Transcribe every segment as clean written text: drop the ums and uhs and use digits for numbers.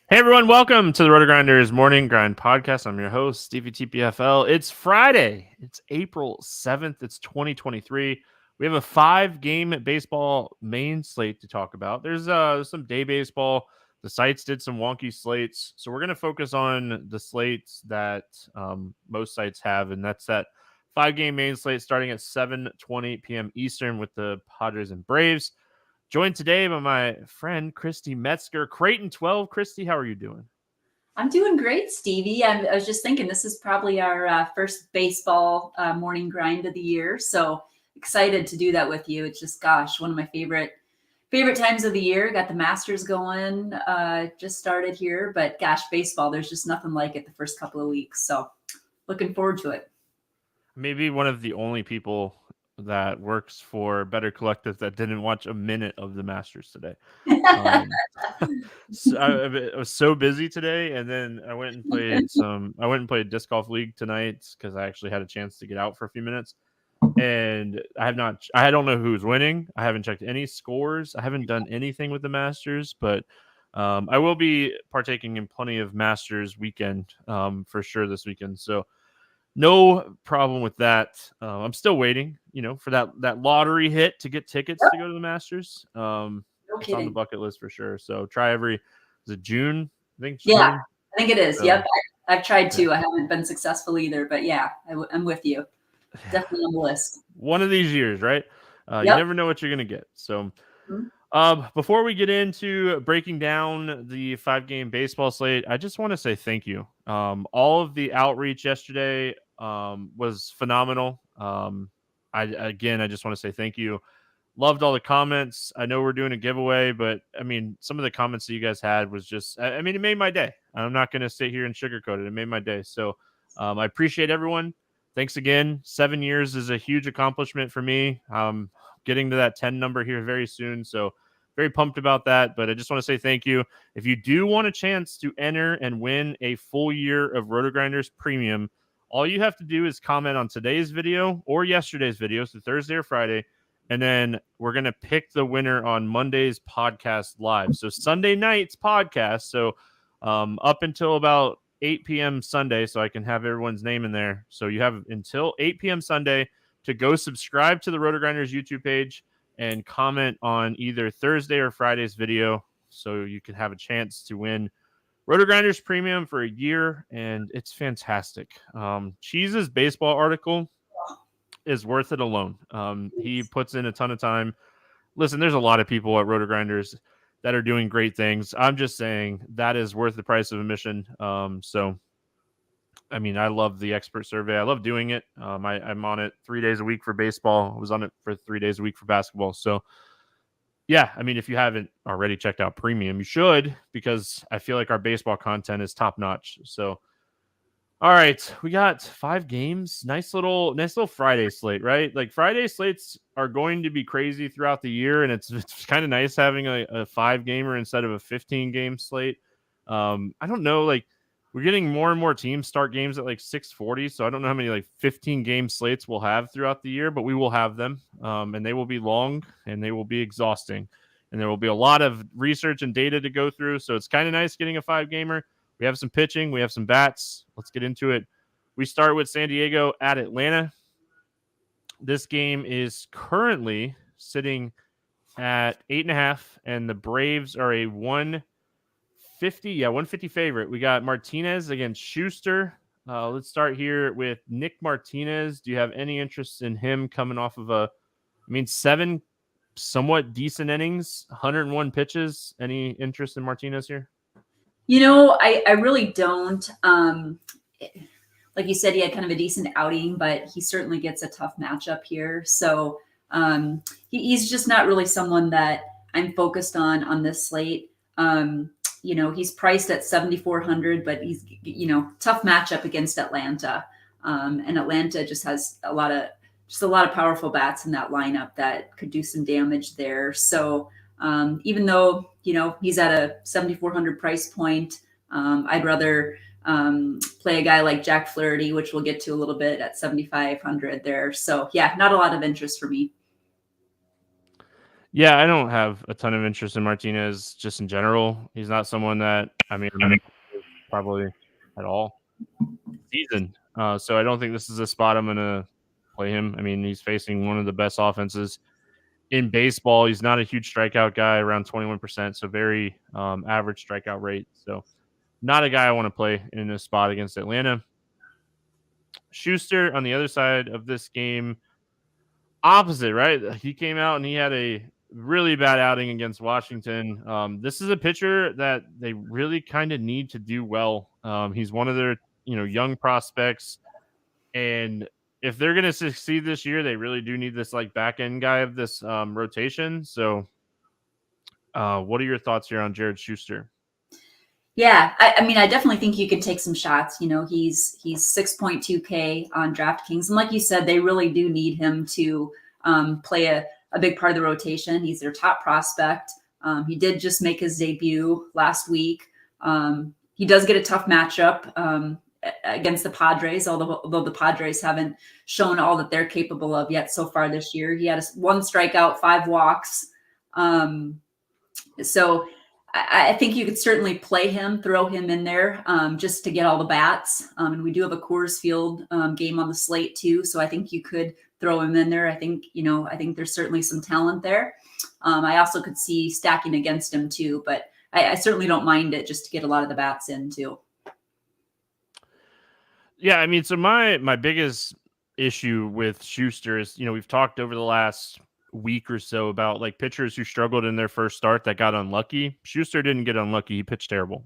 Hey everyone, welcome to the RotoGrinders Morning Grind Podcast. I'm your host, Stevietpfl. It's Friday. It's April 7th. It's 2023. We have a 5-game baseball main slate to talk about. There's some day baseball. The sites did some wonky slates. So we're going to focus on the slates that most sites have, and that's that 5-game main slate starting at 7:20 p.m. Eastern with the Padres and Braves. Joined today by my friend, Christy Metzger, Krayton12. Christy, how are you doing? I'm doing great, Stevie. I was just thinking this is probably our first baseball morning grind of the year. So excited to do that with you. It's just, gosh, one of my favorite times of the year. Got the Masters going, just started here. But gosh, baseball, there's just nothing like it the first couple of weeks. So looking forward to it. Maybe one of the only people that works for Better Collective that didn't watch a minute of the Masters today. So I was so busy today, and then I went and played disc golf league tonight because I actually had a chance to get out for a few minutes. And I don't know who's winning. I haven't checked any scores. I haven't done anything with the Masters, but I will be partaking in plenty of Masters weekend for sure this weekend. So no problem with that. I'm still waiting, for that lottery hit to get tickets to go to the Masters. No It's kidding. on the bucket list for sure. So try is it June? I think Yeah, June. I think it is. So, Yep. I've tried to. I haven't been successful either, but yeah, I'm with you. Definitely on the list. One of these years, right? You Yep. never know what you're going to get. So Mhm. before we get into breaking down the 5-game baseball slate, I just want to say thank you. All of the outreach yesterday was phenomenal. I just want to say thank you. Loved all the comments. I know we're doing a giveaway, but I mean, some of the comments that you guys had was just, it made my day. I'm not going to sit here and sugarcoat it. It made my day. So I appreciate everyone. Thanks again. 7 years is a huge accomplishment for me. Getting to that 10 number here very soon. So very pumped about that. But I just want to say thank you. If you do want a chance to enter and win a full year of RotoGrinders Premium, all you have to do is comment on today's video or yesterday's video, so Thursday or Friday, and then we're going to pick the winner on Monday's podcast live. So Sunday night's podcast. So up until about 8 p.m. Sunday, so I can have everyone's name in there. So you have until 8 p.m. Sunday to go subscribe to the RotoGrinders YouTube page and comment on either Thursday or Friday's video so you can have a chance to win RotoGrinders Premium for a year, and it's fantastic. Cheese's baseball article is worth it alone. He puts in a ton of time. Listen, there's a lot of people at RotoGrinders that are doing great things. I'm just saying that is worth the price of admission. I love the expert survey. I love doing it. I'm on it 3 days a week for baseball. I was on it for 3 days a week for basketball. So, yeah, if you haven't already checked out Premium, you should, because I feel like our baseball content is top notch. So, all right, we got 5 games. Nice little Friday slate, right? Like Friday slates are going to be crazy throughout the year, and it's kind of nice having a 5-gamer instead of a 15-game slate. I don't know, like we're getting more and more teams start games at like 6:40, so I don't know how many like 15-game slates we'll have throughout the year, but we will have them, and they will be long and they will be exhausting, and there will be a lot of research and data to go through. So it's kind of nice getting a 5-gamer. We have some pitching. We have some bats. Let's get into it. We start with San Diego at Atlanta. This game is currently sitting at 8.5, and the Braves are a 150 favorite. We got Martinez against Schuster. Let's start here with Nick Martinez. Do you have any interest in him coming off of 7 somewhat decent innings, 101 pitches? Any interest in Martinez here? I really don't. Like you said, he had kind of a decent outing, but he certainly gets a tough matchup here. So he's just not really someone that I'm focused on this slate. He's priced at 7,400, but he's, tough matchup against Atlanta. And Atlanta just has a lot of powerful bats in that lineup that could do some damage there. So even though, he's at a 7,400 price point, I'd rather play a guy like Jack Flaherty, which we'll get to a little bit, at 7,500 there. So yeah, not a lot of interest for me. Yeah, I don't have a ton of interest in Martinez just in general. He's not someone that I'm going to probably at all season. So I don't think this is a spot I'm going to play him. I mean, he's facing one of the best offenses in baseball. He's not a huge strikeout guy, around 21%, so very average strikeout rate. So not a guy I want to play in a spot against Atlanta. Schuster on the other side of this game, opposite, right? He came out and he had a really bad outing against Washington. This is a pitcher that they really kind of need to do well. He's one of their young prospects, and if they're going to succeed this year, they really do need this like back end guy of this rotation. So, what are your thoughts here on Jared Schuster? Yeah, I mean, I definitely think you could take some shots. He's 6.2K on DraftKings, and like you said, they really do need him to play a big part of the rotation. He's their top prospect. He did just make his debut last week. He does get a tough matchup against the Padres, although the Padres haven't shown all that they're capable of yet so far this year. He had one strikeout, 5 walks. So I think you could certainly play him, throw him in there just to get all the bats. And we do have a Coors Field game on the slate too, so I think you could throw him in there. I think there's certainly some talent there. I also could see stacking against him too, but I certainly don't mind it just to get a lot of the bats in too. Yeah, I mean, so my biggest issue with Schuster is, we've talked over the last week or so about like pitchers who struggled in their first start that got unlucky. Schuster didn't get unlucky. He pitched terrible.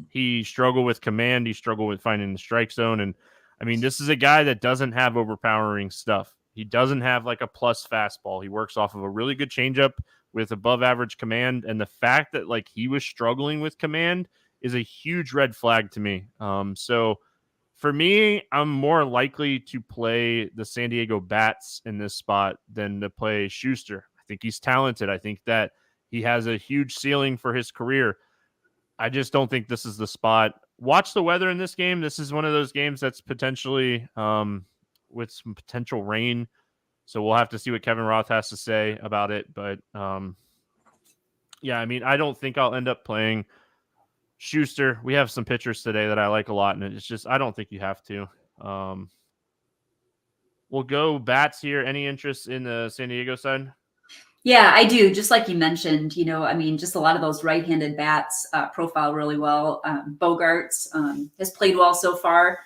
He struggled with command. He struggled with finding the strike zone. And I mean, this is a guy that doesn't have overpowering stuff. He doesn't have like a plus fastball. He works off of a really good changeup with above average command. And the fact that like he was struggling with command is a huge red flag to me. So for me, I'm more likely to play the San Diego Bats in this spot than to play Schuster. I think he's talented. I think that he has a huge ceiling for his career. I just don't think this is the spot. Watch the weather in this game. This is one of those games that's potentially with some potential rain. So we'll have to see what Kevin Roth has to say about it. But yeah, I mean, I don't think I'll end up playing Schuster. We have some pitchers today that I like a lot, and it's just I don't think you have to. We'll go bats here. Any interest in the San Diego side? Yeah, I do. Just like you mentioned, I mean, just a lot of those right-handed bats profile really well. Bogarts has played well so far.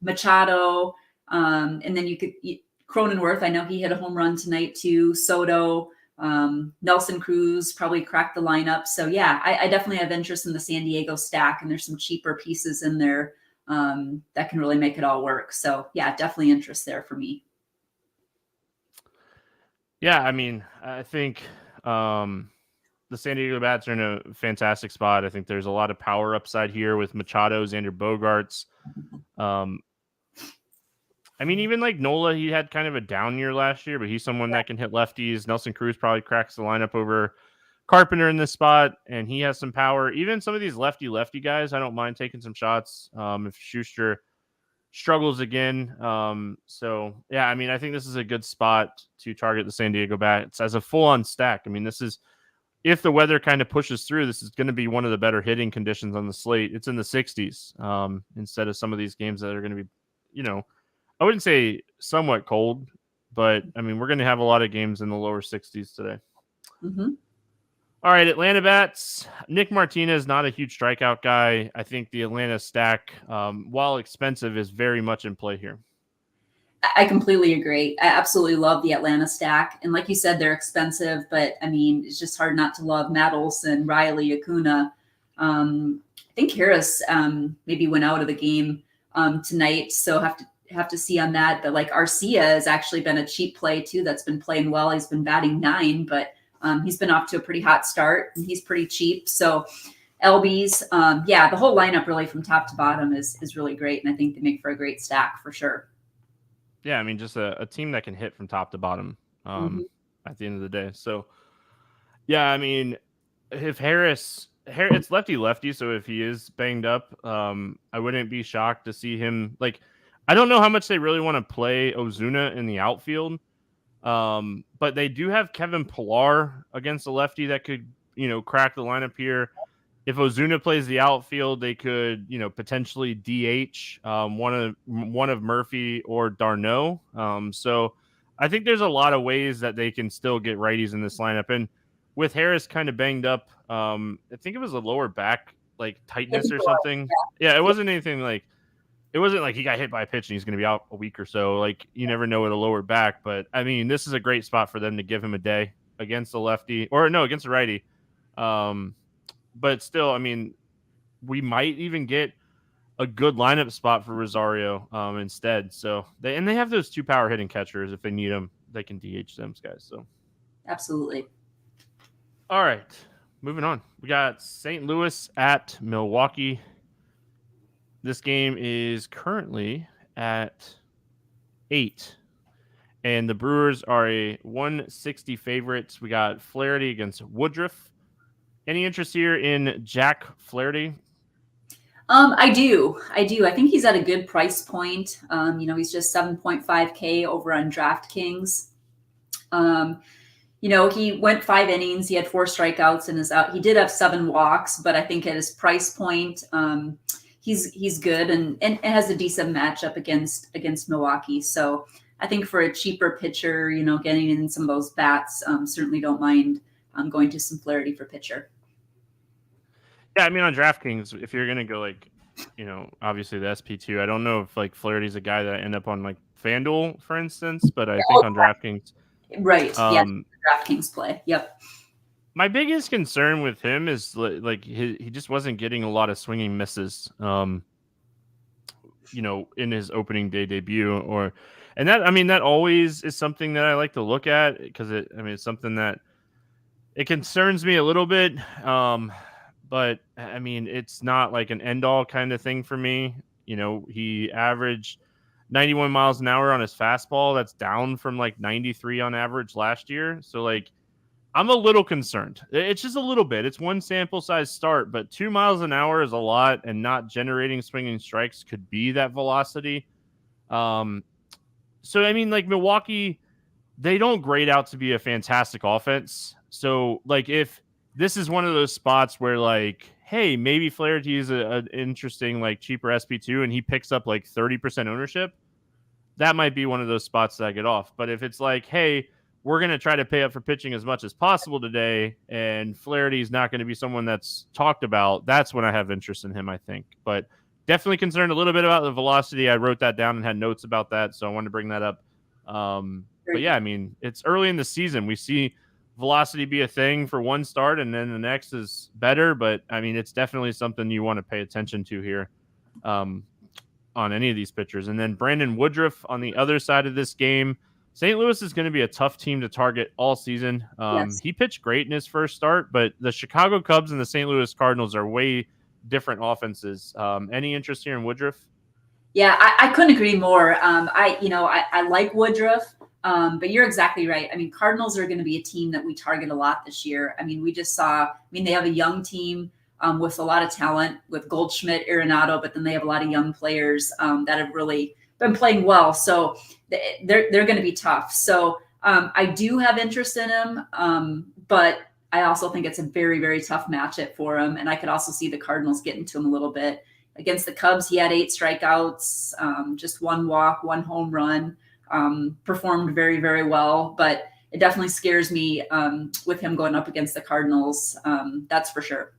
Machado, and then Cronenworth. I know he hit a home run tonight too. Soto. Nelson Cruz probably cracked the lineup. So yeah, I definitely have interest in the San Diego stack, and there's some cheaper pieces in there that can really make it all work. So yeah, definitely interest there for me. Yeah, I mean, I think the San Diego Bats are in a fantastic spot. I think there's a lot of power upside here with Machado, Xander Bogaerts. I mean, even like Nola, he had kind of a down year last year, but he's someone that can hit lefties. Nelson Cruz probably cracks the lineup over Carpenter in this spot, and he has some power. Even some of these lefty guys, I don't mind taking some shots if Schuster struggles again. So, yeah, I mean, I think this is a good spot to target the San Diego Bats as a full-on stack. I mean, this is, if the weather kind of pushes through, this is going to be one of the better hitting conditions on the slate. It's in the 60s instead of some of these games that are going to be, I wouldn't say somewhat cold, but I mean, we're going to have a lot of games in the lower 60s today. Mm-hmm. All right, Atlanta Bats. Nick Martinez, not a huge strikeout guy. I think the Atlanta stack, while expensive, is very much in play here. I completely agree. I absolutely love the Atlanta stack. And like you said, they're expensive, but I mean, it's just hard not to love Matt Olson, Riley, Acuna. I think Harris maybe went out of the game tonight, so have to see on that. But like Arcia has actually been a cheap play too. That's been playing well. He's been batting 9, but he's been off to a pretty hot start and he's pretty cheap. So LBs, the whole lineup really from top to bottom is really great. And I think they make for a great stack for sure. Yeah, I mean, just a team that can hit from top to bottom at the end of the day. So, yeah, I mean, if Harris, it's lefty, so if he is banged up, I wouldn't be shocked to see him. Like, I don't know how much they really want to play Ozuna in the outfield. But they do have Kevin Pillar against the lefty that could, crack the lineup here. If Ozuna plays the outfield, they could, potentially DH one of Murphy or d'Arnaud. So I think there's a lot of ways that they can still get righties in this lineup. And with Harris kind of banged up, I think it was a lower back like tightness or something. Yeah, it wasn't anything like it wasn't like he got hit by a pitch and he's going to be out a week or so. Like you never know with a lower back, but I mean, this is a great spot for them to give him a day against the lefty or no, against the righty. But still, I mean, we might even get a good lineup spot for Rosario instead. So they have those 2 power hitting catchers. If they need them, they can DH them guys. So Absolutely. all right, moving on. We got St. Louis at Milwaukee. This game is currently at 8. And the Brewers are a 160 favorites. We got Flaherty against Woodruff. Any interest here in Jack Flaherty? I do. I think he's at a good price point. He's just 7.5K over on DraftKings. He went 5 innings. He had 4 strikeouts in his out. He did have 7 walks, but I think at his price point, he's good and has a decent matchup against Milwaukee. So I think for a cheaper pitcher, getting in some of those bats, certainly don't mind going to some Flaherty for pitcher. Yeah, I mean on DraftKings, if you're gonna go like, obviously the SP2, I don't know if like Flaherty's a guy that I end up on like FanDuel, for instance, but I think on DraftKings, right? Yeah, DraftKings play. Yep. My biggest concern with him is like he just wasn't getting a lot of swinging misses, in his opening day debut, and that always is something that I like to look at because it's something that it concerns me a little bit. But I mean, it's not like an end all kind of thing for me. He averaged 91 miles an hour on his fastball. That's down from like 93 on average last year. So like, I'm a little concerned. It's just a little bit. It's one sample size start, but 2 miles an hour is a lot, and not generating swinging strikes could be that velocity. So I mean, like Milwaukee, they don't grade out to be a fantastic offense. So like if this is one of those spots where like, hey, maybe Flaherty is an interesting like cheaper SP2 and he picks up like 30% ownership, that might be one of those spots that I get off. But if it's like, hey, we're going to try to pay up for pitching as much as possible today, and Flaherty is not going to be someone that's talked about, that's when I have interest in him, I think. But definitely concerned a little bit about the velocity. I wrote that down and had notes about that, so I wanted to bring that up. But yeah, I mean, it's early in the season. We see velocity be a thing for one start and then the next is better, but I mean, it's definitely something you want to pay attention to here on any of these pitchers. And then Brandon Woodruff on the other side of this game. St. Louis is going to be a tough team to target all season. Yes. He pitched great in his first start, but the Chicago Cubs and the St. Louis Cardinals are way different offenses. Any interest here in Woodruff? Yeah, I couldn't agree more. I like Woodruff. But you're exactly right. I mean, Cardinals are going to be a team that we target a lot this year. I mean, they have a young team with a lot of talent with Goldschmidt, Arenado, but then they have a lot of young players that have really been playing well. So they're going to be tough. So I do have interest in him, but I also think it's a very, very tough matchup for him. And I could also see the Cardinals getting to him a little bit. Against the Cubs, he had 8 strikeouts, just 1 walk, 1 home run. Performed very, very well, but it definitely scares me with him going up against the Cardinals. That's for sure.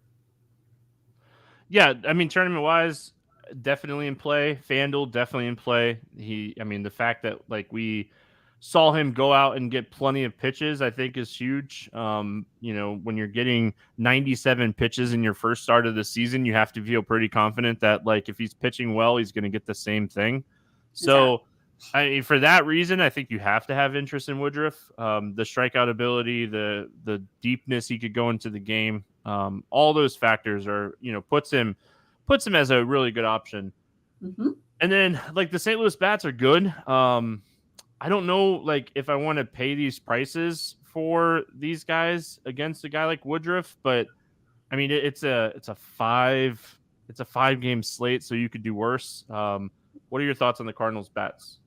Yeah, I mean, tournament wise, definitely in play. FanDuel definitely in play. The fact that like we saw him go out and get plenty of pitches, I think is huge. When you're getting 97 pitches in your first start of the season, you have to feel pretty confident that like if he's pitching well, he's going to get the same thing. So. For that reason, I think you have to have interest in Woodruff. The strikeout ability, the deepness he could go into the game, all those factors are, puts him as a really good option. Mm-hmm. And then like the St. Louis bats are good. I don't know like if I want to pay these prices for these guys against a guy like Woodruff, but I mean it's a 5-game slate, so you could do worse. What are your thoughts on the Cardinals bats?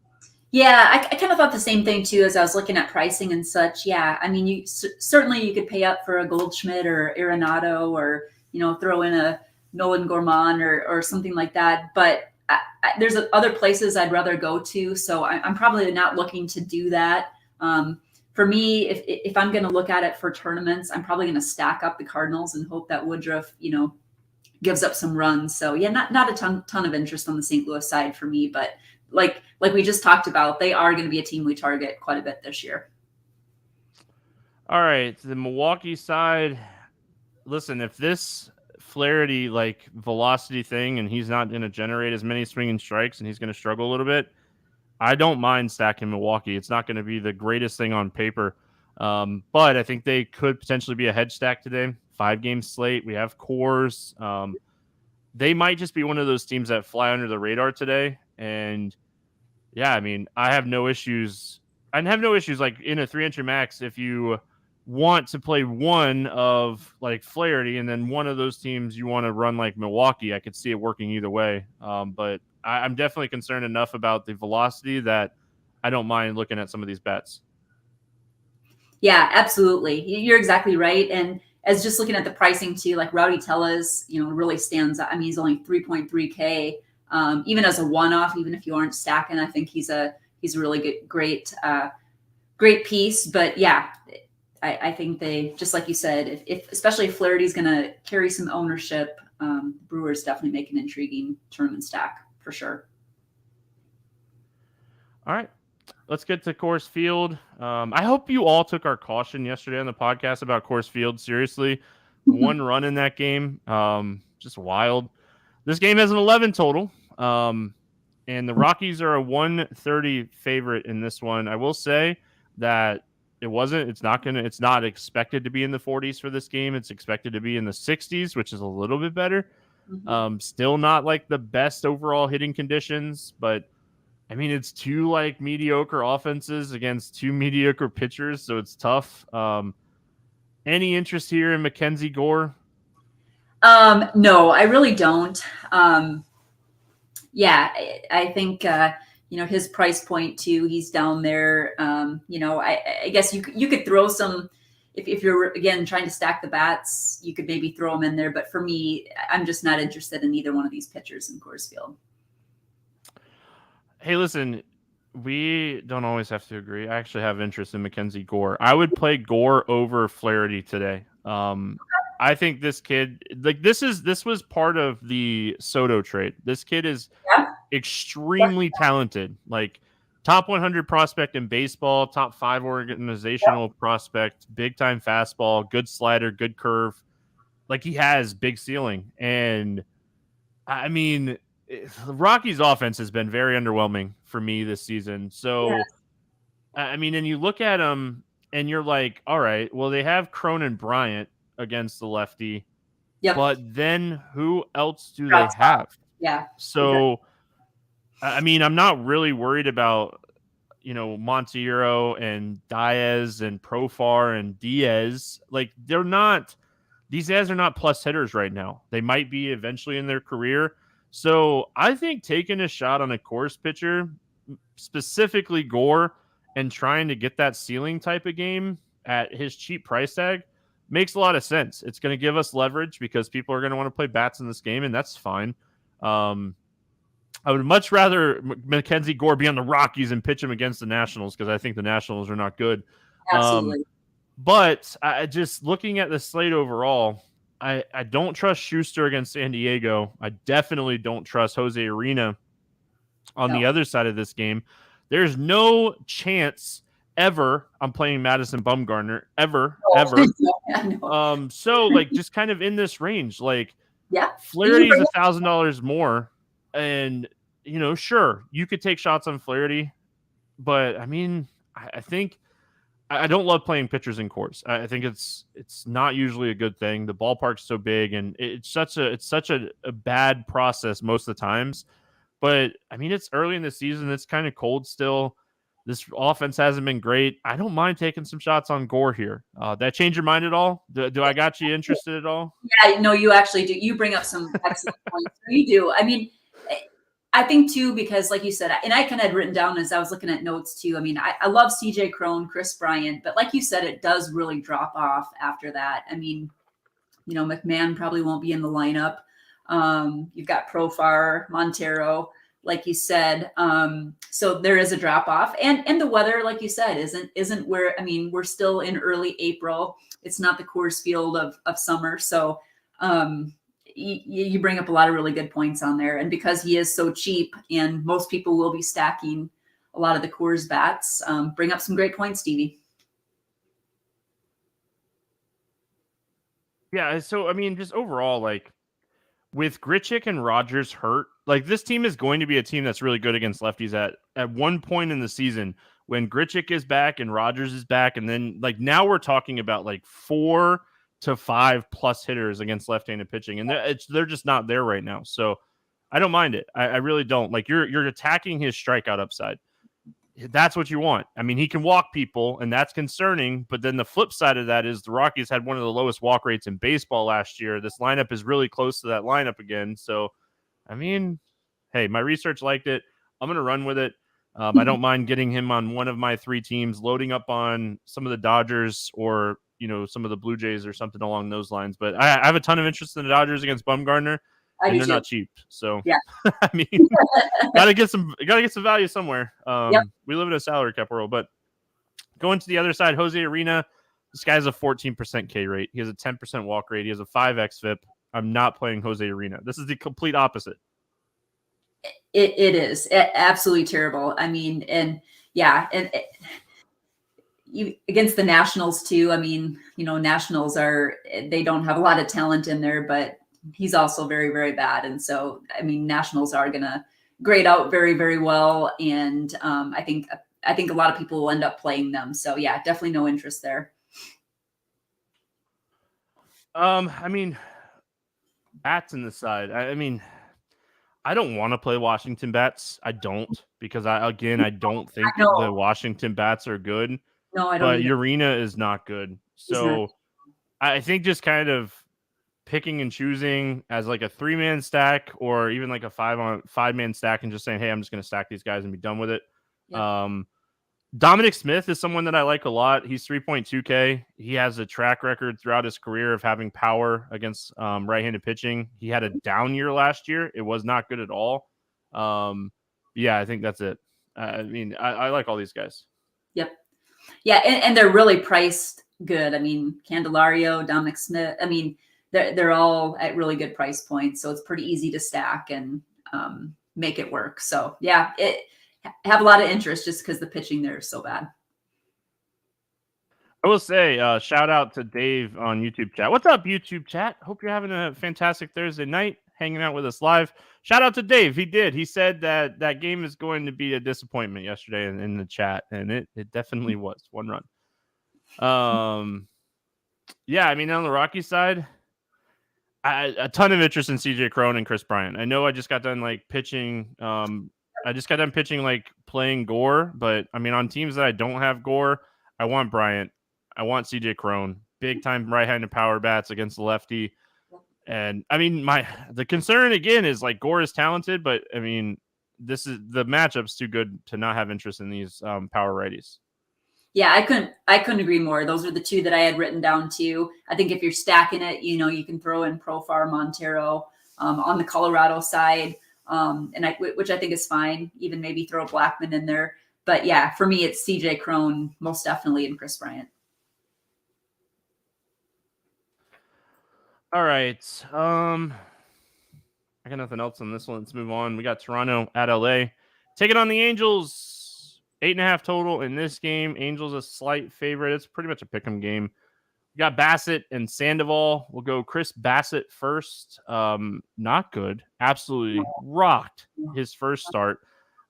Yeah, I kind of thought the same thing too as I was looking at pricing and such. Yeah, I mean, certainly you could pay up for a Goldschmidt or Arenado, or throw in a Nolan Gorman or something like that. But there's other places I'd rather go to, so I'm probably not looking to do that. For me, if I'm going to look at it for tournaments, I'm probably going to stack up the Cardinals and hope that Woodruff, gives up some runs. So yeah, not a ton of interest on the St. Louis side for me, but like we just talked about, they are going to be a team we target quite a bit this year. All right, the Milwaukee side. Listen, if this Flaherty velocity thing and he's not going to generate as many swinging strikes and he's going to struggle a little bit, I don't mind stacking Milwaukee. It's not going to be the greatest thing on paper, but I think they could potentially be a hedge stack today. 5-game slate. We have cores. They might just be one of those teams that fly under the radar today. And yeah, I mean, I have no issues. I have no issues in a 3-entry max if you want to play one of Flaherty and then one of those teams you want to run like Milwaukee. I could see it working either way. But I'm definitely concerned enough about the velocity that I don't mind looking at some of these bets. Yeah, absolutely. You're exactly right. And as just looking at the pricing too, like Rowdy Tellez, really stands out. I mean, he's only 3.3K. Even as a one-off, even if you aren't stacking, I think he's a really good, great piece. But yeah, I think they, just like you said, if especially if Flaherty's going to carry some ownership, Brewers definitely make an intriguing tournament stack for sure. All right, let's get to Coors Field. I hope you all took our caution yesterday on the podcast about Coors Field. Seriously, one run in that game, just wild. This game has an 11 total, and the Rockies are a 130 favorite in this one. I will say that it's not expected to be in the 40s for this game. It's expected to be in the 60s, which is a little bit better. Mm-hmm. Still not the best overall hitting conditions, but I mean, it's two mediocre offenses against two mediocre pitchers, so it's tough. Any interest here in Mackenzie Gore? No, I really don't. Yeah, I think his price point too. He's down there. I guess you could throw some if you're again trying to stack the bats. You could maybe throw them in there, but for me, I'm just not interested in either one of these pitchers in Coors Field. Hey, listen, we don't always have to agree. I actually have interest in Mackenzie Gore. I would play Gore over Flaherty today. I think this kid, this was part of the Soto trade. This kid is extremely talented, top 100 prospect in baseball, top 5 organizational prospect, big time fastball, good slider, good curve. He has big ceiling. And I mean, the Rockies offense has been very underwhelming for me this season. So, I mean, and you look at them and you're like, all right, well, they have Cronin Bryant against the lefty, but then who else do they have? Yeah. So, I mean, I'm not really worried about, Monteiro and Diaz and Profar and Diaz. These guys are not plus hitters right now. They might be eventually in their career. So I think taking a shot on a Coors pitcher, specifically Gore, and trying to get that ceiling type of game at his cheap price tag makes a lot of sense. It's going to give us leverage because people are going to want to play bats in this game, and that's fine. I would much rather Mackenzie Gore be on the Rockies and pitch him against the Nationals because I think the Nationals are not good. Absolutely. But just looking at the slate overall, I don't trust Schuster against San Diego. I definitely don't trust Jose Arena on the other side of this game. There's no chance ever I'm playing Madison Bumgarner ever. So just kind of in this range, Flaherty is $1,000 more, and sure you could take shots on Flaherty, but I mean I think. I don't love playing pitchers in Coors. I think it's not usually a good thing. The ballpark's so big, and it's such a bad process most of the times. But I mean, it's early in the season. It's kind of cold still. This offense hasn't been great. I don't mind taking some shots on Gore here. That change your mind at all? Do I got you interested at all? Yeah, no, you actually do. You bring up some excellent points. You do. I mean, I think too, because like you said, and I kind of had written down as I was looking at notes too. I mean, I love CJ Cron, Chris Bryant, but like you said, it does really drop off after that. I mean, McMahon probably won't be in the lineup. You've got Profar, Montero, like you said. So there is a drop off, and the weather, like you said, isn't where. I mean, we're still in early April. It's not the Coors Field of summer, so. You bring up a lot of really good points on there. And because he is so cheap and most people will be stacking a lot of the Coors bats, bring up some great points, Stevie. Yeah. So, I mean, just overall, like with Grichuk and Rogers hurt, like this team is going to be a team that's really good against lefties at one point in the season when Grichuk is back and Rogers is back. And then like now we're talking about like 4 to 5 plus hitters against left-handed pitching, and they're just not there right now. So I don't mind it. I really don't. Like you're attacking his strikeout upside. That's what you want. I mean, he can walk people, and that's concerning. But then the flip side of that is the Rockies had one of the lowest walk rates in baseball last year. This lineup is really close to that lineup again. So, I mean, hey, my research liked it. I'm going to run with it. I don't mind getting him on one of my 3 teams, loading up on some of the Dodgers or some of the Blue Jays or something along those lines. But I have a ton of interest in the Dodgers against Bumgarner, and they're not cheap. So yeah, I mean, gotta get some value somewhere. We live in a salary cap world. But going to the other side, Jose Arena, this guy has a 14% K rate. He has a 10% walk rate. He has a 5 xFIP. I'm not playing Jose Arena. This is the complete opposite. It is absolutely terrible. I mean, and yeah, and you against the Nationals too. I mean, Nationals they don't have a lot of talent in there, but he's also very, very bad. And so, I mean, Nationals are going to grade out very, very well. And I think a lot of people will end up playing them. So yeah, definitely no interest there. I mean, bats in the side. I mean, I don't want to play Washington bats. I don't, because I don't think the Washington bats are good. No, I don't. But Urena is not good. So I think just kind of picking and choosing as like a 3-man stack or even like a 5-man stack and just saying, hey, I'm just going to stack these guys and be done with it. Yep. Dominic Smith is someone that I like a lot. He's 3.2K. He has a track record throughout his career of having power against right-handed pitching. He had a down year last year. It was not good at all. Yeah, I think that's it. I mean, I like all these guys. Yep. Yeah, and they're really priced good. I mean, Candelario, Dominic Smith. I mean, they're all at really good price points, so it's pretty easy to stack and make it work. So yeah, have a lot of interest just because the pitching there is so bad. I will say, shout out to Dave on YouTube chat. What's up, YouTube chat? Hope you're having a fantastic Thursday night, hanging out with us live. Shout out to Dave. He said that game is going to be a disappointment yesterday in the chat, and it definitely was. 1 run. Yeah, I mean, on the Rockies side, a ton of interest in CJ Cron and Chris Bryant. I know I just got done pitching. I just got done pitching playing Gore, but I mean, on teams that I don't have Gore, I want Bryant. I want CJ Cron. Big time right-handed power bats against the lefty. And I mean, the concern again is Gore is talented, but I mean, the matchup's too good to not have interest in these power righties. Yeah, I couldn't agree more. Those are the 2 that I had written down too. I think if you're stacking it, you can throw in Profar, Montero on the Colorado side, which I think is fine. Even maybe throw Blackman in there. But yeah, for me, it's CJ Cron most definitely and Chris Bryant. All right. I got nothing else on this one. Let's move on. We got Toronto at LA. Taking on the Angels. 8.5 total in this game. Angels a slight favorite. It's pretty much a pick'em game. We got Bassett and Sandoval. We'll go Chris Bassett first. Not good. Absolutely rocked his first start.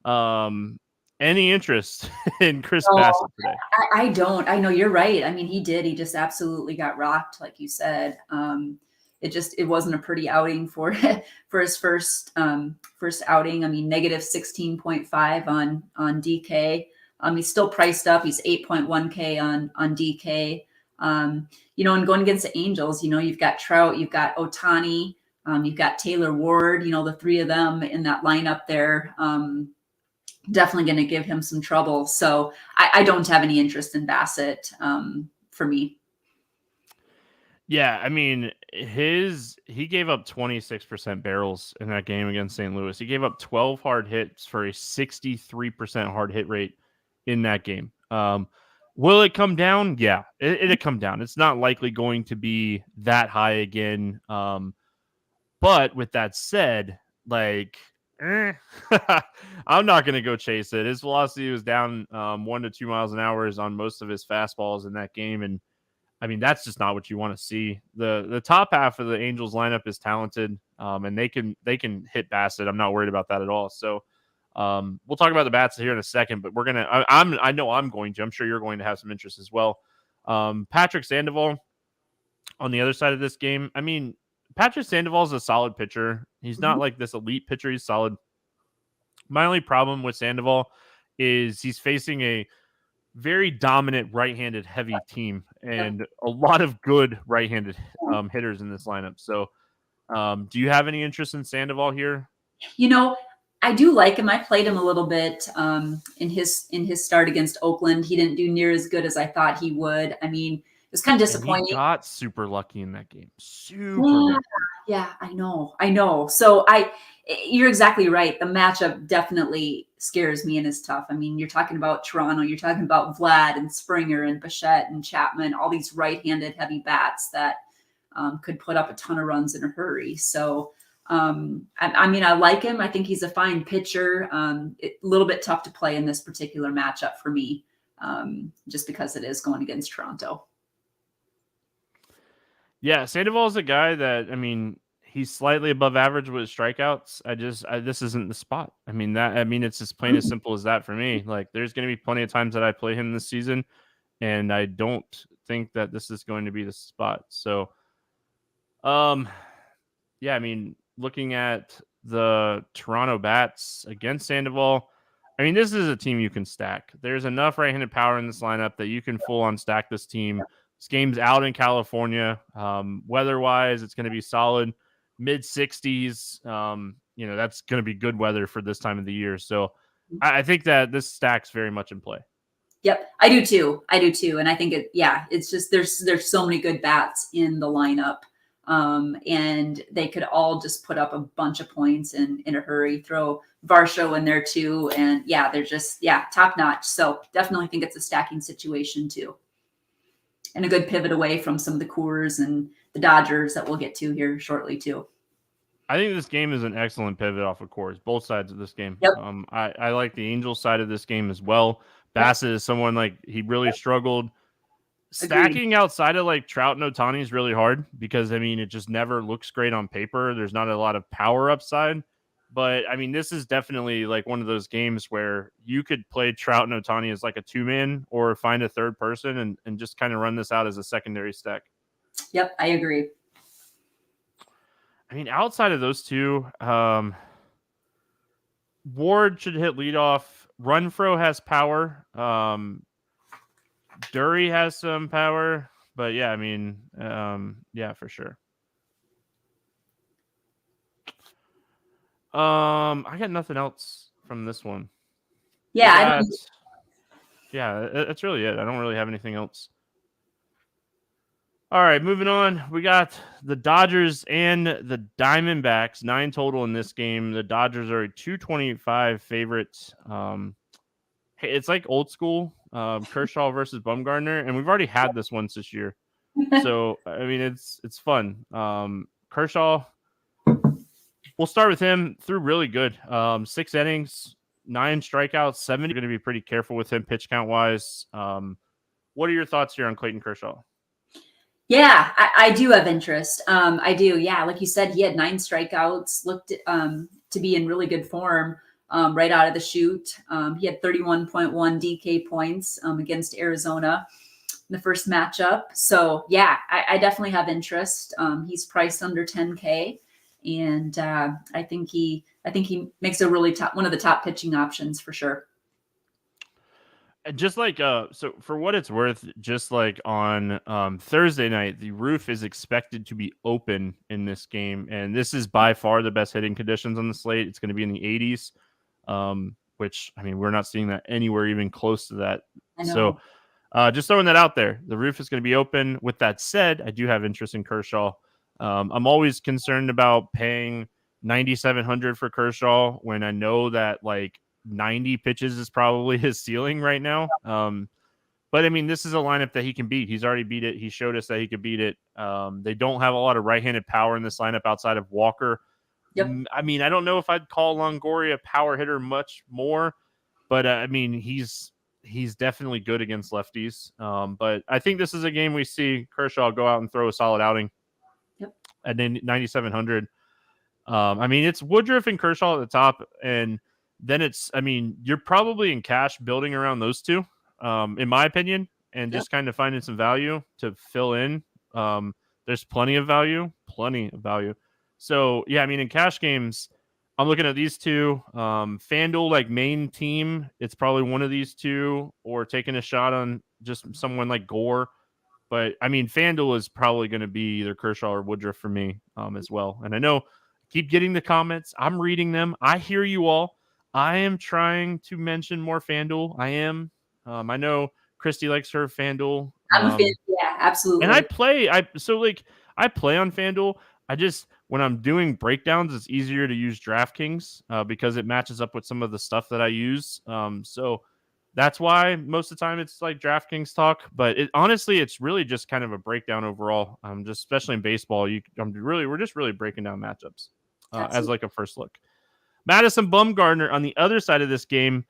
Any interest in Chris Bassett today? I don't. I know you're right. I mean, he did. He just absolutely got rocked, like you said. It wasn't a pretty outing for his first outing. I mean, negative 16.5 on DK. He's still priced up. He's 8.1K on DK. And going against the Angels, you've got Trout, you've got Ohtani. You've got Taylor Ward, the three of them in that lineup there. Definitely going to give him some trouble. So I don't have any interest in Bassett for me. Yeah, I mean, he gave up 26% barrels in that game against St. Louis. He gave up 12 hard hits for a 63% hard hit rate in that game. Will it come down? Yeah, it'll come down. It's not likely going to be that high again. But with that said, like, I'm not going to go chase it. His velocity was down 1 to 2 miles an hour on most of his fastballs in that game, and I mean, that's just not what you want to see. The top half of the Angels lineup is talented, and they can hit Bassett. I'm not worried about that at all. So we'll talk about the bats here in a second, but we're gonna. I know I'm going to. I'm sure you're going to have some interest as well. Patrick Sandoval on the other side of this game. I mean, Patrick Sandoval is a solid pitcher. He's not like this elite pitcher. He's solid. My only problem with Sandoval is he's facing a very dominant right-handed heavy team and a lot of good right-handed hitters in this lineup. So do you have any interest in Sandoval here? I do like him. I played him a little bit in his start against Oakland. He didn't do near as good as I thought he would. I mean, it was kind of disappointing. He got super lucky in that game. Yeah, I know. So you're exactly right. The matchup definitely scares me and is tough. I mean, you're talking about Toronto, you're talking about Vlad and Springer and Bichette and Chapman, all these right-handed heavy bats that could put up a ton of runs in a hurry. So, I mean, I like him. I think he's a fine pitcher. A little bit tough to play in this particular matchup for me, just because it is going against Toronto. Yeah, Sandoval is a guy that, I mean, he's slightly above average with strikeouts. This isn't the spot. I mean, it's as plain as simple as that for me. Like, there's going to be plenty of times that I play him this season, and I don't think that this is going to be the spot. So, yeah, I mean, looking at the Toronto bats against Sandoval, I mean, this is a team you can stack. There's enough right-handed power in this lineup that you can full-on stack this team. This game's out in California. Weather-wise, it's going to be solid. Mid-60s. That's going to be good weather for this time of the year. So I think that this stack's very much in play. Yep, I do too. And I think it's just there's so many good bats in the lineup. And they could all just put up a bunch of points in a hurry. Throw Varsho in there too. And they're just top notch. So definitely think it's a stacking situation too. And a good pivot away from some of the Coors and the Dodgers that we'll get to here shortly too. I think this game is an excellent pivot off of Coors, both sides of this game. Yep. I like the Angels side of this game as well. Bassett is someone like he really struggled. Stacking outside of like Trout and Ohtani is really hard because, I mean, it just never looks great on paper. There's not a lot of power upside. But, I mean, this is definitely like one of those games where you could play Trout and Ohtani as like a two-man or find a third person and just kind of run this out as a secondary stack. Yep, I agree. I mean, outside of those two, Ward should hit leadoff. Renfroe has power. Dury has some power. But, yeah, I mean, for sure. I got nothing else from this one. That's really it. I don't really have anything else. All right, moving on. We got the Dodgers and the Diamondbacks, 9 total in this game. The Dodgers are a 225 favorite. Hey, it's like old school, Kershaw versus Bumgarner, and we've already had this once this year. So, I mean, it's fun. Kershaw, we'll start with him. Threw really good. 6 innings, 9 strikeouts, 7. You're going to be pretty careful with him pitch count wise. What are your thoughts here on Clayton Kershaw? Yeah, I do have interest. I do. Yeah, like you said, he had 9 strikeouts, looked to be in really good form right out of the chute. He had 31.1 DK points against Arizona in the first matchup. So, yeah, I definitely have interest. He's priced under 10K. And I think he makes a really one of the top pitching options for sure. just like so for what it's worth, just like on Thursday night, the roof is expected to be open in this game, and this is by far the best hitting conditions on the slate. It's going to be in the 80s, which I mean we're not seeing that anywhere even close to that. I So know. just throwing that out there, the roof is going to be open. With that said, I do have interest in Kershaw. I'm always concerned about paying 9,700 for Kershaw when I know that like 90 pitches is probably his ceiling right now. But I mean, this is a lineup that he can beat. He's already beat it. He showed us that he could beat it. They don't have a lot of right-handed power in this lineup outside of Walker. Yep. I mean, I don't know if I'd call Longoria a power hitter much more, but I mean, he's definitely good against lefties. But I think this is a game we see Kershaw go out and throw a solid outing. Yep. And then 9,700. I mean, it's Woodruff and Kershaw at the top, and then it's, I mean, you're probably in cash building around those two, in my opinion, and Yep. just kind of finding some value to fill in. There's plenty of value. So, yeah, I mean, in cash games, I'm looking at these two. FanDuel, like main team, it's probably one of these two, or taking a shot on just someone like Gore. But I mean, FanDuel is probably going to be either Kershaw or Woodruff for me as well. And I know, keep getting the comments. I'm reading them. I hear you all. I am trying to mention more FanDuel. I am. I know Christy likes her FanDuel. I'm a fan. Yeah, And I absolutely. play. I play on FanDuel. I just, when I'm doing breakdowns, it's easier to use DraftKings because it matches up with some of the stuff that I use. So that's why most of the time it's like DraftKings talk. But honestly, it's really just kind of a breakdown overall. Just especially in baseball, we're just really breaking down matchups as Absolutely. like a first look. Madison Bumgarner on the other side of this game.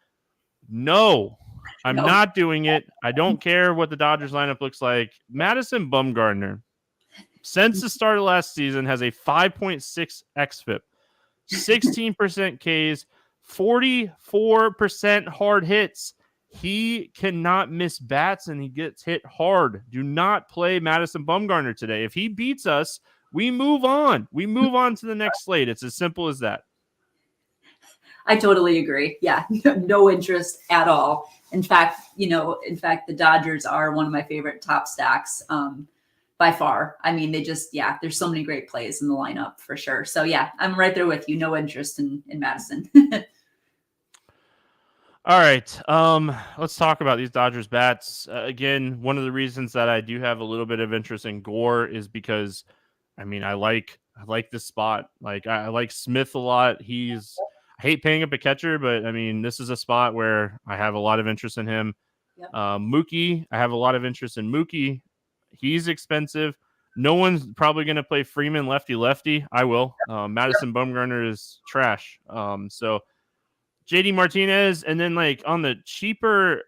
No, I'm No. not doing it. I don't care what the Dodgers lineup looks like. Madison Bumgarner, since the start of last season, has a 5.6 xFIP, 16% Ks, 44% hard hits. He cannot miss bats and he gets hit hard. Do not play Madison Bumgarner today. If he beats us, we move on. We move on to the next slate. It's as simple as that. I totally agree. Yeah, no interest at all. In fact, the Dodgers are one of my favorite top stacks by far. I mean, there's so many great plays in the lineup for sure. So yeah, I'm right there with you. No interest in Madison. All right. Let's talk about these Dodgers bats. Again, one of the reasons that I do have a little bit of interest in Gore is because, I mean, I like this spot. Like I like Smith a lot. I hate paying up a catcher, but I mean, this is a spot where I have a lot of interest in him. Yep. Mookie, I have a lot of interest in Mookie. He's expensive. No one's probably going to play Freeman lefty. I will. Madison Bumgarner is trash. So JD Martinez, and then like on the cheaper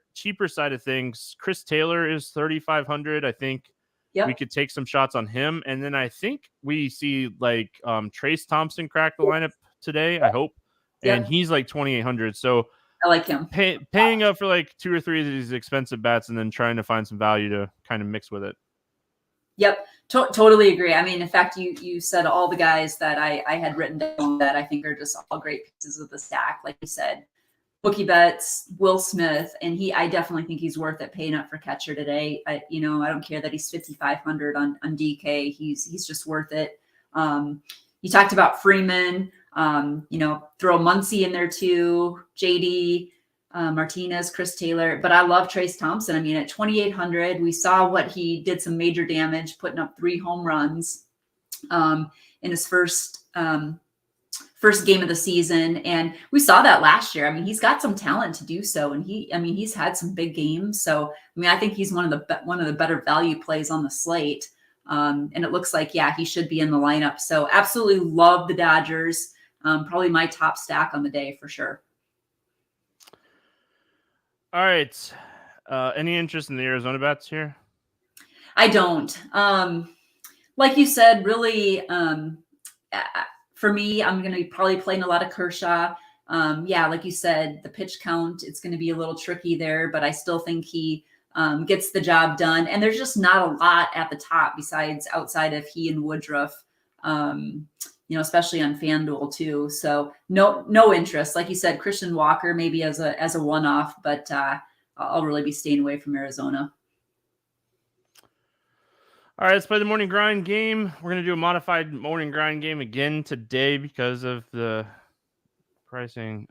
side of things, Chris Taylor is 3,500. I think we could take some shots on him, and then I think we see like Trace Thompson crack the lineup today. I hope, and he's like 2,800. So I like him. Paying up for like 2 or 3 of these expensive bats, and then trying to find some value to kind of mix with it. Yep, totally agree. I mean, in fact, you said all the guys that I had written down that I think are just all great pieces of the stack. Like you said, Mookie Betts, Will Smith, and I definitely think he's worth it paying up for catcher today. I don't care that he's 5,500 on DK. He's just worth it. You talked about Freeman. Throw Muncy in there too. JD. Martinez, Chris Taylor, but I love Trace Thompson. I mean, at 2,800, we saw what he did, some major damage, putting up 3 home runs in his first game of the season. And we saw that last year. I mean, he's got some talent to do so. And he's had some big games. So, I mean, I think he's one of the better value plays on the slate. And it looks like, he should be in the lineup. So absolutely love the Dodgers. Probably my top stack on the day for sure. All right. Any interest in the Arizona bats here? I don't. Like you said, really, for me, I'm going to be probably playing a lot of Kershaw. Like you said, the pitch count, it's going to be a little tricky there, but I still think he gets the job done. And there's just not a lot at the top outside of he and Woodruff, especially on FanDuel too. So no interest. Like you said, Christian Walker maybe as a one-off, but I'll really be staying away from Arizona. All right, let's play the morning grind game. We're going to do a modified morning grind game again today because of the pricing.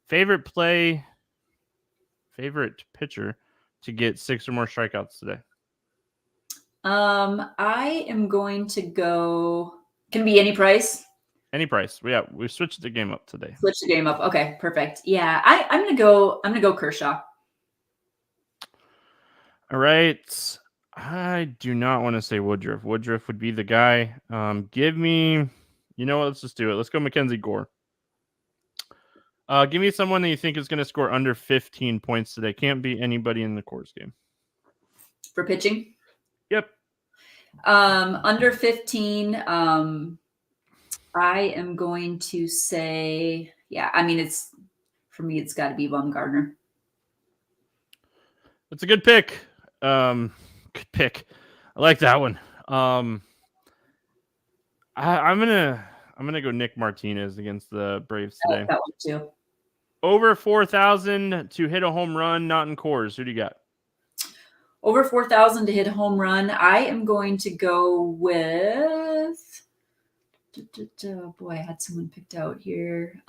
Favorite pitcher to get 6 or more strikeouts today? I am going to go. Can it be any price? Any price. Yeah, we switched the game up today. Switch the game up. Okay, perfect. Yeah, I'm gonna go Kershaw. All right. I do not want to say Woodruff. Woodruff would be the guy. Give me, you know what? Let's just do it. Let's go Mackenzie Gore. Give me someone that you think is going to score under 15 points today. Can't be anybody in the Coors game. For pitching? Yep. Under 15, I am going to say, for me, it's got to be Bumgarner. That's a good pick. Good pick. I like that one. I'm gonna go Nick Martinez against the Braves today. I like that one too. Over 4,000 to hit a home run, not in Coors. Who do you got? Over 4,000 to hit a home run. I am going to go with. Oh boy, I had someone picked out here.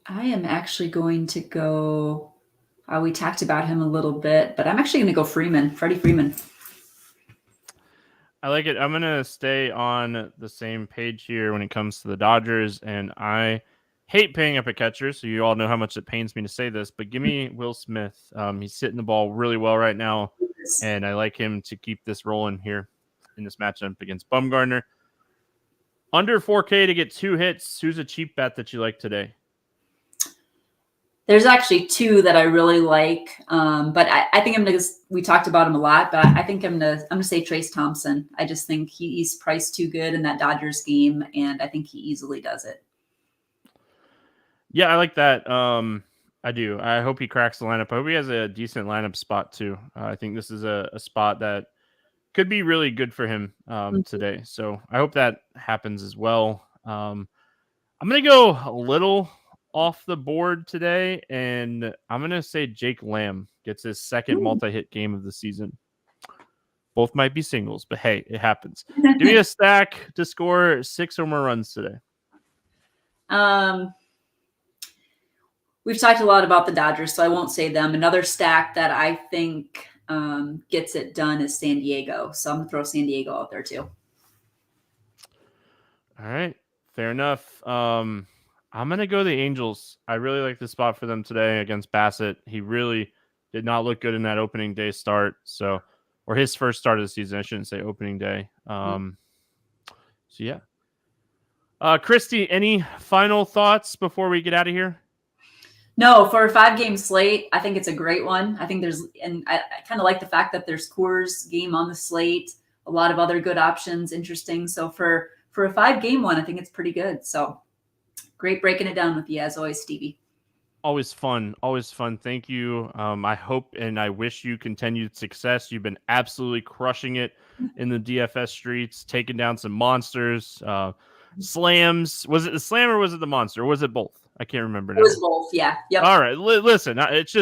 I am actually going to go. We talked about him a little bit, but I'm actually going to go Freddie Freeman. I like it. I'm going to stay on the same page here when it comes to the Dodgers, and I hate paying up a catcher, so you all know how much it pains me to say this, but give me Will Smith. He's hitting the ball really well right now, and I like him to keep this rolling here in this matchup against Bumgarner. Under 4K to get 2 hits. Who's a cheap bet that you like today? There's actually 2 that I really like, but I think we talked about him a lot, but I think I'm gonna say Trace Thompson. I just think he's priced too good in that Dodgers game, and I think he easily does it. Yeah, I like that. I do. I hope he cracks the lineup. I hope he has a decent lineup spot too. I think this is a spot that could be really good for him today. So I hope that happens as well. I'm gonna go a little off the board today, and I'm gonna say Jake Lamb gets his second multi-hit game of the season. Both might be singles, but hey, it happens. Give me a stack to score 6 or more runs today. We've talked a lot about the Dodgers, so I won't say them. Another stack that I think gets it done is San Diego, so I'm gonna throw San Diego out there too. All right, fair enough. I'm going to go the Angels. I really like the spot for them today against Bassett. He really did not look good in that opening day start. Or his first start of the season. I shouldn't say opening day. Yeah. Christy, any final thoughts before we get out of here? No, for a 5-game slate, I think it's a great one. I think I kind of like the fact that there's Coors game on the slate, a lot of other good options, interesting. So for a 5-game one, I think it's pretty good. So great breaking it down with you as always, Stevie. Always fun. Always fun. Thank you. I hope and I wish you continued success. You've been absolutely crushing it in the DFS streets, taking down some monsters, slams. Was it the slam or was it the monster? Or was it both? I can't remember now. It was both. Yeah. Yep. All right. Listen, it's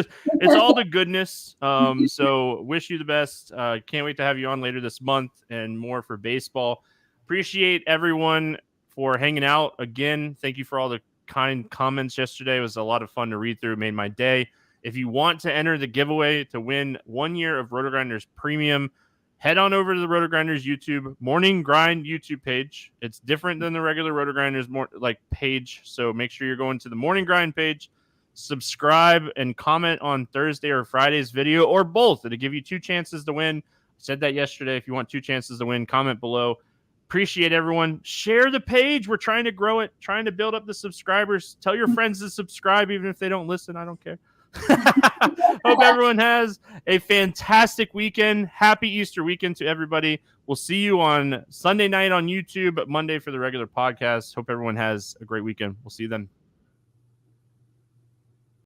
all the goodness. So wish you the best. Can't wait to have you on later this month and more for baseball. Appreciate everyone for hanging out again. Thank you for all the kind comments yesterday. It was a lot of fun to read through. It made my day. If you want to enter the giveaway to win 1 year of RotoGrinders Premium, head on over to the RotoGrinders YouTube Morning Grind YouTube page. It's different than the regular RotoGrinders page, so make sure you're going to the Morning Grind page. Subscribe and comment on Thursday or Friday's video, or both. It'll give you 2 chances to win. I said that yesterday. If you want 2 chances to win, comment below. Appreciate everyone. Share the page. We're trying to grow it, trying to build up the subscribers. Tell your friends to subscribe, even if they don't listen. I don't care. Hope everyone has a fantastic weekend. Happy Easter weekend to everybody. We'll see you on Sunday night on YouTube, Monday for the regular podcast. Hope everyone has a great weekend. We'll see you then.